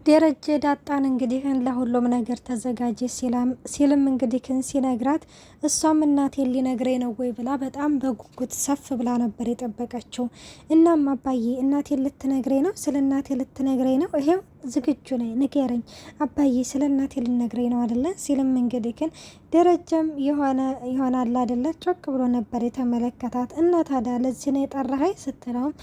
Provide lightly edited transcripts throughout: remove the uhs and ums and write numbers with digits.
ደረጀ ዳጣን እንግዲህ ለሁሉም ነገር ተዘጋጀ ሲልም እንግዲህ ሲነግራት እሷም እናቴን ሊነግረኝ ነው ወይ ብላ በጣም በጉጉት ሰፍ ብላ ነበር የጠበቀችው። እናም አባዬ እናቴን ልትነግረኝ ነው? ስለ እናቴ ልትነግረኝ ነው? ይሄው ዝግጁ ነኝ፣ ንገረኝ አባዬ፣ ስለ እናቴ ልነግረኝ ነው አይደለ? ሲልም እንግዲህ ደረጀም ይሆናል አይደለ ጮክ ብሎ ነበር የተመለከታት። እና ታዲያ ለዚህ ነው የጠራኸኝ ስትለውም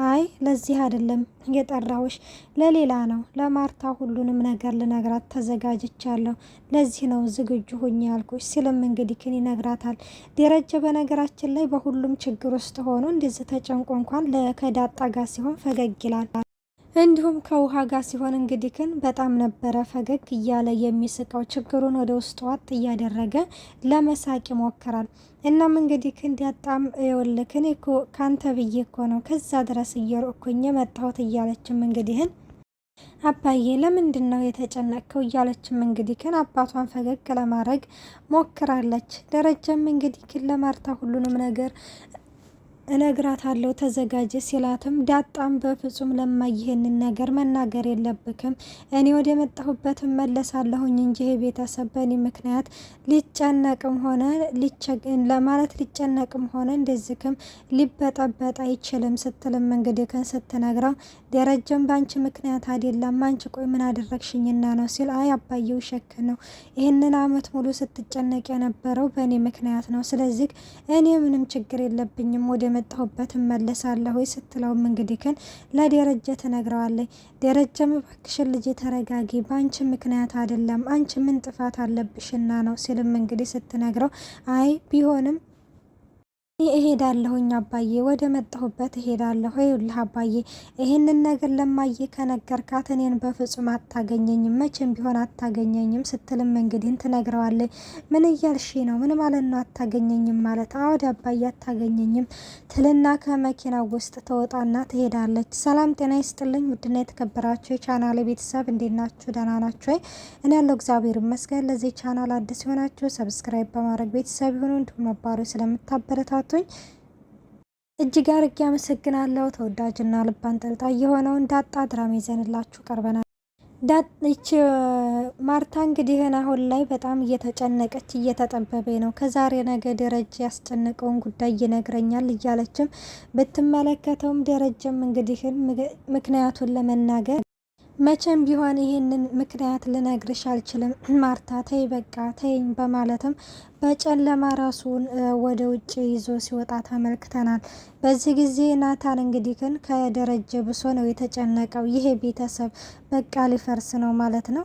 አይ ለዚህ አይደለም የጠራሁሽ ለሌላ ነው፣ ለማርታ ሁሉንም ነገር ልነግራት ተዘጋጅቻለሁ፣ ለዚህ ነው ዝግጁ ሁኝ ያልኩሽ ሲልም እንግዲህ ይነግራታል። ደረጀ በነገራችን ላይ በሁሉም ችግር ውስጥ ሆኖ እንደዚህ ተጨንቆ እንኳን ከዳጣ ጋር ሲሆን ፈገግ ይላል። እንዲሁም ከውሃ ጋር ሲሆን እንግዲህ በጣም ነበረ ፈገግ እያለ የሚስቀው፣ ችግሩን ወደ ውስጥ ዋጥ እያደረገ ለመሳቅ ይሞክራል። እናም እንግዲህ ዳጣም የወልክን እኮ ካንተ ብዬ እኮ ነው ከዛ ድረስ እየሮኩኝ የመጣሁት እያለችም እንግዲህን አባዬ ለምንድን ነው የተጨነቅከው እያለችም እንግዲህ አባቷን ፈገግ ለማድረግ ሞክራለች። ደረጀም እንግዲህ ለማርታ ሁሉንም ነገር እነግራታለሁ ተዘጋጀ ሲላትም ዳጣም በፍጹም ለማይሄንን ነገር መናገር የለብክም፣ እኔ ወደ መጣሁበት መለሳለሁኝ እንጂ ቤተሰብ በእኔ ምክንያት ሊጨነቅም ሆነ ሊጨነቅም ሆነ እንደዚህም ሊበጠበጥ አይችልም ስትልም እንግዲህ ስትነግረው ደረጀም በአንቺ ምክንያት አይደለም፣ አንቺ ቆይ ምን አደረግሽኝና ነው ሲል አይ አባዬው ሸክ ነው፣ ይህንን አመት ሙሉ ስትጨነቅ የነበረው በእኔ ምክንያት ነው፣ ስለዚህ እኔ ምንም ችግር የለብኝም ወደ መጣሁበት እመለሳለሁ ስትለውም እንግዲህ ለደረጀ ትነግረዋለች። ደረጀም እባክሽን ልጅ ተረጋጊ፣ በአንቺ ምክንያት አይደለም፣ አንቺ ምን ጥፋት አለብሽና ነው ሲልም እንግዲህ ስትነግረው አይ ቢሆንም እሄዳለሁኝ አባዬ፣ ወደ መጣሁበት እሄዳለሁ። ይኸውልህ አባዬ ይህንን ነገር ለማየ ከነገርካት እኔን በፍጹም አታገኘኝም፣ መቼም ቢሆን አታገኘኝም ስትልም እንግዲህ ትነግረዋለች። ምን እያልሽ ነው? ምን ማለት ነው አታገኘኝም ማለት? አወደ አባዬ አታገኘኝም ትልና ከመኪና ውስጥ ተወጣና ትሄዳለች። ሰላም ጤና ይስጥልኝ ውድና የተከበራችሁ የቻናል ቤተሰብ እንዴት ናችሁ? ደህና ናችሁ ወይ? እኔ ያለው እግዚአብሔር ይመስገን። ለዚህ ቻናል አዲስ የሆናችሁ ሰብስክራይብ በማድረግ ቤተሰብ ይሁኑ። እንዲሁም ነባሮች ስለምታበረታቱ እጅግ አርጌ አመሰግናለሁ። ተወዳጅና ልብ አንጠልጣይ የሆነውን ዳጣ ድራማ ይዘንላችሁ ቀርበናል። ይቺ ማርታ እንግዲህ አሁን ላይ በጣም እየተጨነቀች እየተጠበበ ነው። ከዛሬ ነገ ደረጀ ያስጨነቀውን ጉዳይ ይነግረኛል እያለችም ብትመለከተውም ደረጀም እንግዲህ ምክንያቱን ለመናገር መቼም ቢሆን ይሄንን ምክንያት ልነግርሽ አልችልም ማርታ ተይ በቃ ተይኝ በማለትም በጨለማ ራሱን ወደ ውጭ ይዞ ሲወጣ ተመልክተናል። በዚህ ጊዜ ናታን እንግዲህ ከደረጀ ብሶ ነው የተጨነቀው። ይሄ ቤተሰብ በቃ ሊፈርስ ነው ማለት ነው።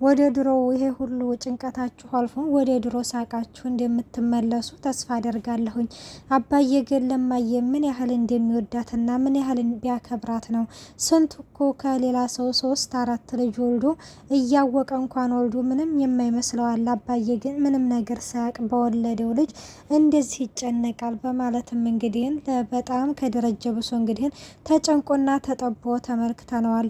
ወደ ድሮው ይሄ ሁሉ ጭንቀታችሁ አልፎ ወደ ድሮ ሳቃችሁ እንደምትመለሱ ተስፋ አደርጋለሁኝ። አባዬ ግን ለማየ ምን ያህል እንደሚወዳትና ምን ያህል ቢያከብራት ነው። ስንት እኮ ከሌላ ሰው 3-4 ልጅ ወልዶ እያወቀ እንኳን ወልዶ ምንም የማይመስለው አለ። አባዬ ግን ምንም ነገር ሳያቅ በወለደው ልጅ እንደዚህ ይጨነቃል በማለትም እንግዲህ በጣም ከደረጀ ብሶ እንግዲህ ተጨንቆና ተጠቦ ተመልክተነዋል።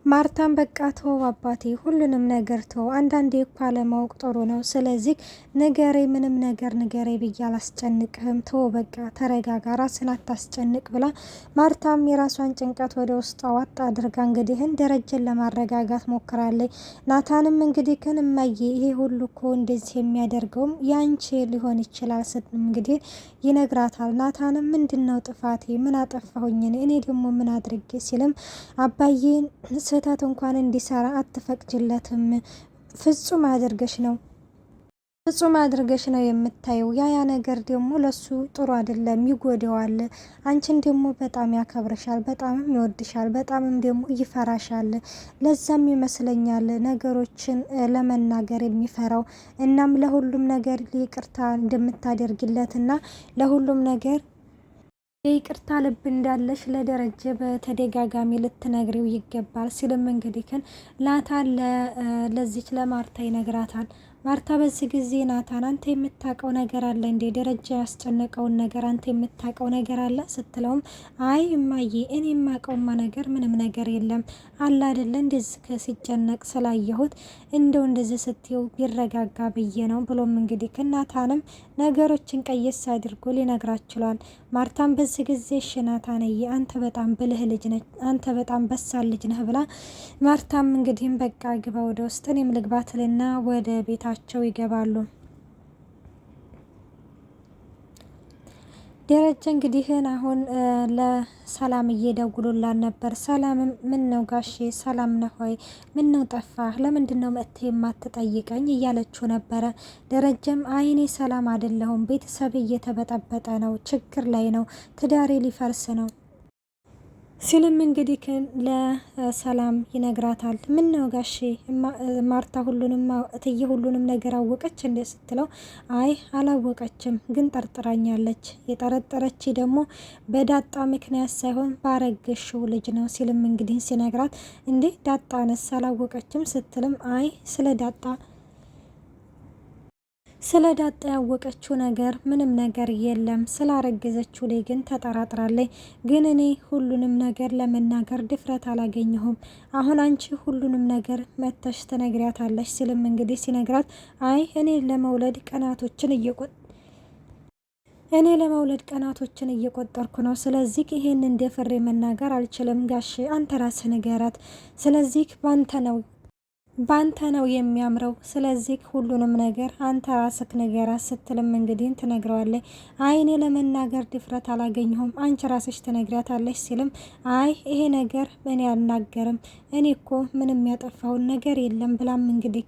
ማርታን በቃ ተው አባቴ ሁሉንም ነገር ተው፣ አንዳንዴ እኮ አለማወቅ ጥሩ ነው። ስለዚህ ንገሬ፣ ምንም ነገር ንገሬ ብዬ አላስጨንቅህም፣ ተው በቃ ተረጋጋ፣ ራስን አታስጨንቅ ብላ ማርታም የራሷን ጭንቀት ወደ ውስጧ ዋጥ አድርጋ እንግዲህ ደረጀን ለማረጋጋት ሞክራለች። ናታንም እንግዲህ እማዬ ይሄ ሁሉ እኮ እንደዚህ የሚያደርገውም ያንቺ ሊሆን ይችላል ስትል እንግዲህ ይነግራታል። ናታንም ምንድነው ጥፋቴ? ምን አጠፋሁኝ እኔ ደግሞ ምን አድርጌ ሲልም አባዬን ስህተት እንኳን እንዲሰራ አትፈቅጅለትም፣ ፍጹም አድርገሽ ነው የምታየው። ያ ነገር ደግሞ ለሱ ጥሩ አይደለም፣ ይጎደዋል። አንቺን ደግሞ በጣም ያከብርሻል፣ በጣምም ይወድሻል፣ በጣምም ደግሞ ይፈራሻል። ለዛም ይመስለኛል ነገሮችን ለመናገር የሚፈራው። እናም ለሁሉም ነገር ይቅርታ እንደምታደርግለትና ለሁሉም ነገር የይቅርታ ልብ እንዳለሽ ለደረጀ በተደጋጋሚ ልትነግሪው ይገባል ሲልም እንግዲህ ናታን ለዚች ለማርታ ይነግራታል። ማርታ በዚህ ጊዜ ናታን አንተ የምታውቀው ነገር አለ እንዴ? ደረጃ ያስጨነቀውን ነገር አንተ የምታውቀው ነገር አለ ስትለውም አይ እማዬ እኔ የማውቀውማ ነገር ምንም ነገር የለም አለ አይደለ እንደዚህ ሲጨነቅ ስላየሁት እንደው እንደዚህ ስትይው ቢረጋጋ ብዬ ነው ብሎም እንግዲህ ናታንም ነገሮችን ቀየስ አድርጎ ሊነግራት ችሏል። ማርታም በዚህ ጊዜ ሽናታንዬ አንተ በጣም ብልህ ልጅ ነህ፣ አንተ በጣም በሳል ልጅ ነህ ብላ ማርታም እንግዲህም በቃ ግባ ወደ ውስጥ እኔም ልግባትልና ወደ ቤታቸው ይገባሉ። ደረጀ እንግዲህን አሁን ለሰላም እየደውሉላን ነበር። ሰላምም ምን ነው ጋሼ ሰላም ነህ ሆይ? ምን ነው ጠፋህ? ለምንድን ነው መጥተህ የማትጠይቀኝ እያለችው ነበረ። ደረጀም አይኔ ሰላም አይደለሁም፣ ቤተሰብ እየተበጠበጠ ነው፣ ችግር ላይ ነው፣ ትዳሬ ሊፈርስ ነው ሲልም እንግዲህ ለሰላም ይነግራታል። ምን ነው ጋሼ ማርታ እትዬ ሁሉንም ነገር አወቀች እንዴ ስትለው አይ አላወቀችም፣ ግን ጠርጥራኛለች። የጠረጠረች ደግሞ በዳጣ ምክንያት ሳይሆን ባረገሽው ልጅ ነው ሲልም እንግዲህ ሲነግራት እንዴ ዳጣንስ አላወቀችም ስትልም አይ ስለ ዳጣ ያወቀችው ነገር ምንም ነገር የለም። ስላረገዘችው ላይ ግን ተጠራጥራለች። ግን እኔ ሁሉንም ነገር ለመናገር ድፍረት አላገኘሁም። አሁን አንቺ ሁሉንም ነገር መተሽ ትነግሪያታለሽ ሲልም እንግዲህ ሲነግራት አይ እኔ ለመውለድ ቀናቶችን እየቆጠርኩ ነው። ስለዚህ ይሄን እንደፍሬ መናገር አልችልም። ጋሽ አንተ ራስህ ንገራት። ስለዚህ ባንተ ነው የሚያምረው። ስለዚህ ሁሉንም ነገር አንተ ራስክ ንገራት ስትልም እንግዲህ ትነግረዋለች። አይ እኔ ለመናገር ድፍረት አላገኘሁም፣ አንቺ ራስሽ ትነግሪያታለሽ ሲልም አይ ይሄ ነገር እኔ አልናገርም፣ እኔ እኮ ምንም ያጠፋውን ነገር የለም ብላም እንግዲህ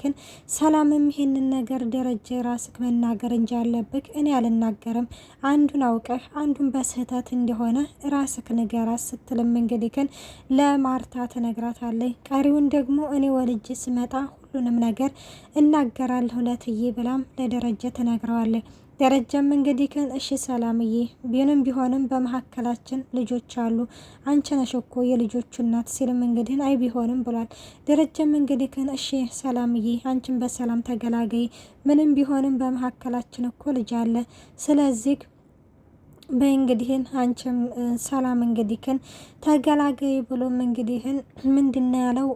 ሰላምም ይሄንን ነገር ደረጀ ራስክ መናገር እንጂ አለብክ፣ እኔ አልናገርም፣ አንዱን አውቀህ አንዱን በስህተት እንደሆነ ራስክ ንገራት ስትልም እንግዲህ ለማርታ ትነግራታለች። ቀሪውን ደግሞ እኔ ወልጅ ስመጣ ሁሉንም ነገር እናገራለሁ ለትዬ ብላም ለደረጀ ትነግረዋለች። ደረጀም እንግዲህ እሺ ሰላምዬ ቢሆንም በመሀከላችን ልጆች አሉ፣ አንቺ ነሽ እኮ የልጆቹ እናት ሲልም እንግዲህ አይ ቢሆንም ብሏል። ደረጀም እንግዲህ እሺ ሰላምዬ አንቺን በሰላም ተገላገይ፣ ምንም ቢሆንም በመሀከላችን እኮ ልጅ አለ፣ ስለዚህ በእንግዲህን አንቺም ሰላም እንግዲህን ተገላገይ ብሎም እንግዲህን ምንድነው ያለው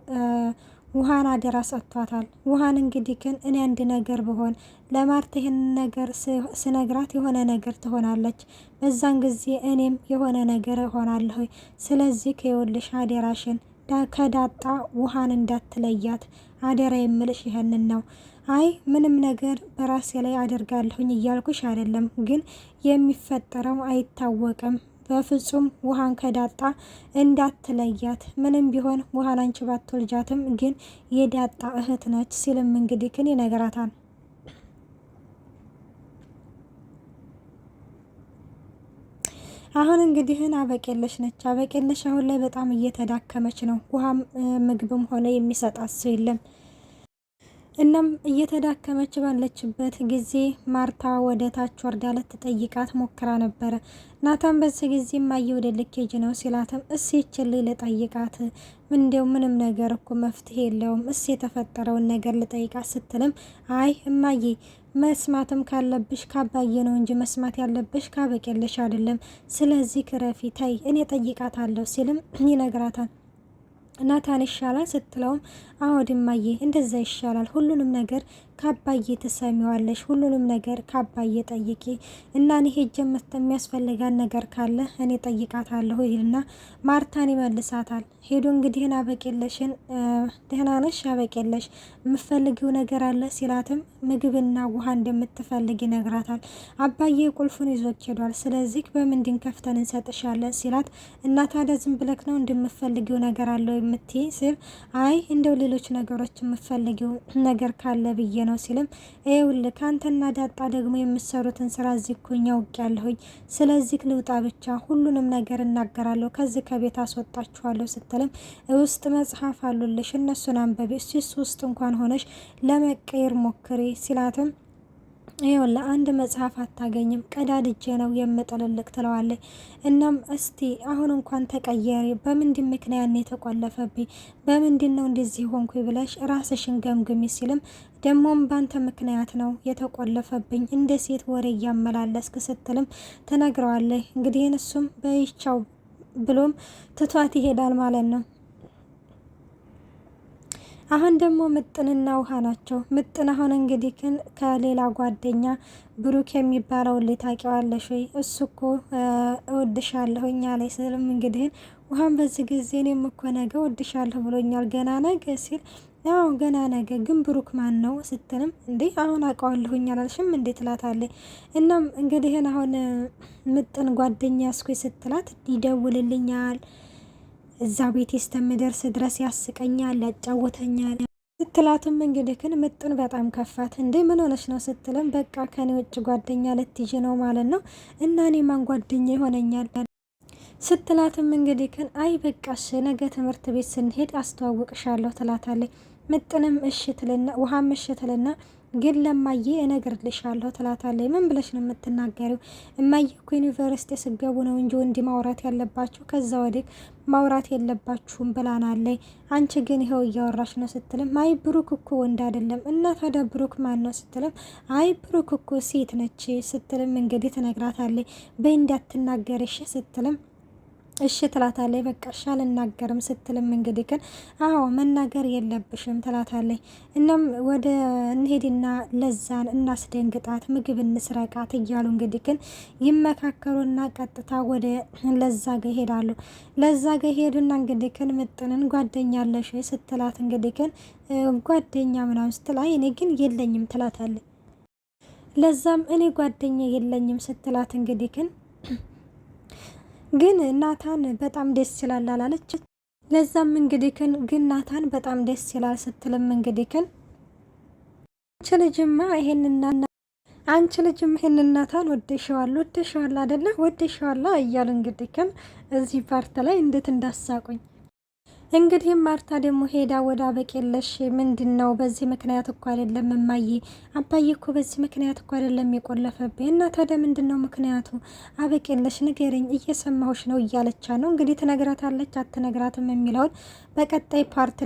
ውሃን አደራ ሰጥቷታል። ውሃን እንግዲህ እኔ አንድ ነገር ብሆን ለማርታ ይህን ነገር ስነግራት የሆነ ነገር ትሆናለች፣ በዛን ጊዜ እኔም የሆነ ነገር እሆናለሁ። ስለዚህ ከይወልሽ አደራሽን ከዳጣ ውሃን እንዳትለያት አደራ የምልሽ ይሄንን ነው። አይ ምንም ነገር በራሴ ላይ አደርጋለሁኝ እያልኩሽ አይደለም፣ ግን የሚፈጠረው አይታወቅም። በፍጹም ውሃን ከዳጣ እንዳትለያት፣ ምንም ቢሆን ውሃን አንቺ ባትወልጃትም ግን የዳጣ እህት ነች ሲልም እንግዲህ ይነግራታል። አሁን እንግዲህን አበቄለሽ ነች። አበቄለሽ አሁን ላይ በጣም እየተዳከመች ነው። ውሃም ምግብም ሆነ የሚሰጣት ሰው የለም። እናም እየተዳከመች ባለችበት ጊዜ ማርታ ወደ ታች ወርዳ ልትጠይቃት ሞክራ ነበረ። ናታን በዚህ ጊዜ እማዬ ወደ ልኬጅ ነው ሲላትም ይችልኝ ልጠይቃት፣ እንዲያው ምንም ነገር እኮ መፍትሄ የለውም፣ የተፈጠረውን ነገር ልጠይቃት ስትልም አይ እማዬ መስማትም ካለብሽ ካባዬ ነው እንጂ መስማት ያለብሽ ካበቄለሽ አይደለም። ስለዚህ ክረፊ ታይ እኔ ጠይቃታለሁ ሲልም ይነግራታል። ናታን ይሻላል ስትለውም አዎ ድማዬ እንደዛ ይሻላል፣ ሁሉንም ነገር ካባዬ ትሰሚዋለሽ፣ ሁሉንም ነገር ካባዬ ጠይቂ እና እኔ ሄጄ የሚያስፈልጋን ነገር ካለ እኔ ጠይቃታለሁ ይልና ማርታን ይመልሳታል። ሄዶ እንግዲህ አበቄለሽን ደህና ነሽ አበቄለሽ የምፈልጊው ነገር አለ ሲላትም ምግብና ውሃ እንደምትፈልግ ይነግራታል። አባዬ ቁልፉን ይዞ ሄዷል፣ ስለዚህ በምንድን ከፍተን እንሰጥሻለን ሲላት እና ታዲያ ዝም ብለክ ነው እንደምፈልጊው ነገር አለው የምትይ ሲል አይ እንደው ሌሎች ነገሮች የምፈልጊው ነገር ካለ ብዬ ነው ሲልም ይኸውልህ ካንተና ዳጣ ደግሞ የምሰሩትን ስራ እዚህ እኮ አውቄያለሁኝ፣ ስለዚህ ልውጣ ብቻ ሁሉንም ነገር እናገራለሁ፣ ከዚህ ከቤት አስወጣችኋለሁ ስትልም ውስጥ መጽሐፍ አሉልሽ እነሱን አንበቢ፣ እሱ ውስጥ እንኳን ሆነሽ ለመቀየር ሞክሪ ሲላትም ይኸውልህ አንድ መጽሐፍ አታገኝም፣ ቀዳድጄ ነው የምጥልልቅ ትለዋለች። እናም እስቲ አሁን እንኳን ተቀየሪ፣ በምንድን ምክንያት ነው የተቆለፈብኝ፣ በምንድን ነው እንደዚህ ሆንኩኝ ብለሽ ራስሽን ገምግሚ ሲልም ደሞም ባንተ ምክንያት ነው የተቆለፈብኝ፣ እንደ ሴት ወሬ እያመላለስክ ስትልም ትነግረዋለች። እንግዲህ እሱም በይቻው ብሎም ትቷት ይሄዳል ማለት ነው። አሁን ደግሞ ምጥንና ውሃ ናቸው። ምጥን አሁን እንግዲህ ከሌላ ጓደኛ ብሩክ የሚባለው ልጅ ታውቂዋለሽ ወይ? እሱ እኮ እወድሻለሁኝ አለኝ ስልም እንግዲህ ውሃን በዚህ ጊዜ እኔም እኮ ነገ እወድሻለሁ ብሎኛል ገና ነገ ሲል ያው ገና ነገ ግን ብሩክ ማን ነው ስትልም እንዴ አሁን አውቀዋለሁኝ አላልሽም እንዴ ትላታለች። እናም እንግዲህ አሁን ምጥን ጓደኛ ያስኩኝ ስትላት ይደውልልኛል እዛ ቤቴ እስከምደርስ ድረስ ያስቀኛል፣ ያጫወተኛል ስትላትም እንግዲህ ምጥን በጣም ከፋት። እንዴ ምን ሆነች ነው ስትልም በቃ ከኔ ውጭ ጓደኛ ልትይዥ ነው ማለት ነው እና እኔ ማን ጓደኛ ይሆነኛል ስትላትም እንግዲህ አይ በቃሽ ነገ ትምህርት ቤት ስንሄድ አስተዋውቅሻለሁ ትላታለች። ምጥንም እሺ ትልና ውሃም እሺ ትልና ግን ለማዬ እነግርልሻለሁ ትላታለች። ምን ብለሽ ነው የምትናገሪው? እማዬ እኮ ዩኒቨርሲቲ ስገቡ ነው እንጂ ወንድ ማውራት ያለባችሁ ከዛ ወዲህ ማውራት የለባችሁም ብላናለች። አንቺ ግን ይኸው እያወራሽ ነው ስትልም አይ ብሩክ እኮ ወንድ አይደለም እና ታዲያ ብሩክ ማን ነው ስትልም አይ ብሩክ እኮ ሴት ነች ስትልም እንግዲህ ትነግራታለች። በይ እንዳትናገርሽ ስትልም እሺ ትላታለች። በቃ እሺ አልናገርም ስትልም እንግዲህ አዎ መናገር የለብሽም ትላታለች። እናም ወደ እንሄድና ለዛን እናስደንግጣት ምግብ እንስረቃት እያሉ እንግዲህ ይመካከሩና ቀጥታ ወደ ለዛ ጋ ይሄዳሉ። ለዛ ጋ ይሄዱና እንግዲህ ምጥንን ጓደኛ አለሽ ስትላት እንግዲህ ጓደኛ ምናምን ስትል አይ እኔ ግን የለኝም ትላታለች። ለዛም እኔ ጓደኛ የለኝም ስትላት እንግዲህ ግን ናታን በጣም ደስ ይላል አላለች። ለዛም እንግዲህ ግን ናታን በጣም ደስ ይላል ስትልም እንግዲህ አንቺ ልጅማ ይሄንን ናታን ወደሸዋል አይደለ ወደሸዋል እያሉ እንግዲህ እዚህ ፓርት ላይ እንዴት እንዳሳቁኝ። እንግዲህ ማርታ ደግሞ ሄዳ ወደ አበቄለሽ ምንድን ነው በዚህ ምክንያት እኮ አይደለም እማዬ አባዬ እኮ በዚህ ምክንያት እኮ አይደለም የቆለፈብኝ እና ታዲያ ምንድን ነው ምክንያቱ አበቄለሽ ንገረኝ እየሰማሁሽ ነው እያለቻ ነው እንግዲህ ትነግራታለች አትነግራትም የሚለውን በቀጣይ ፓርት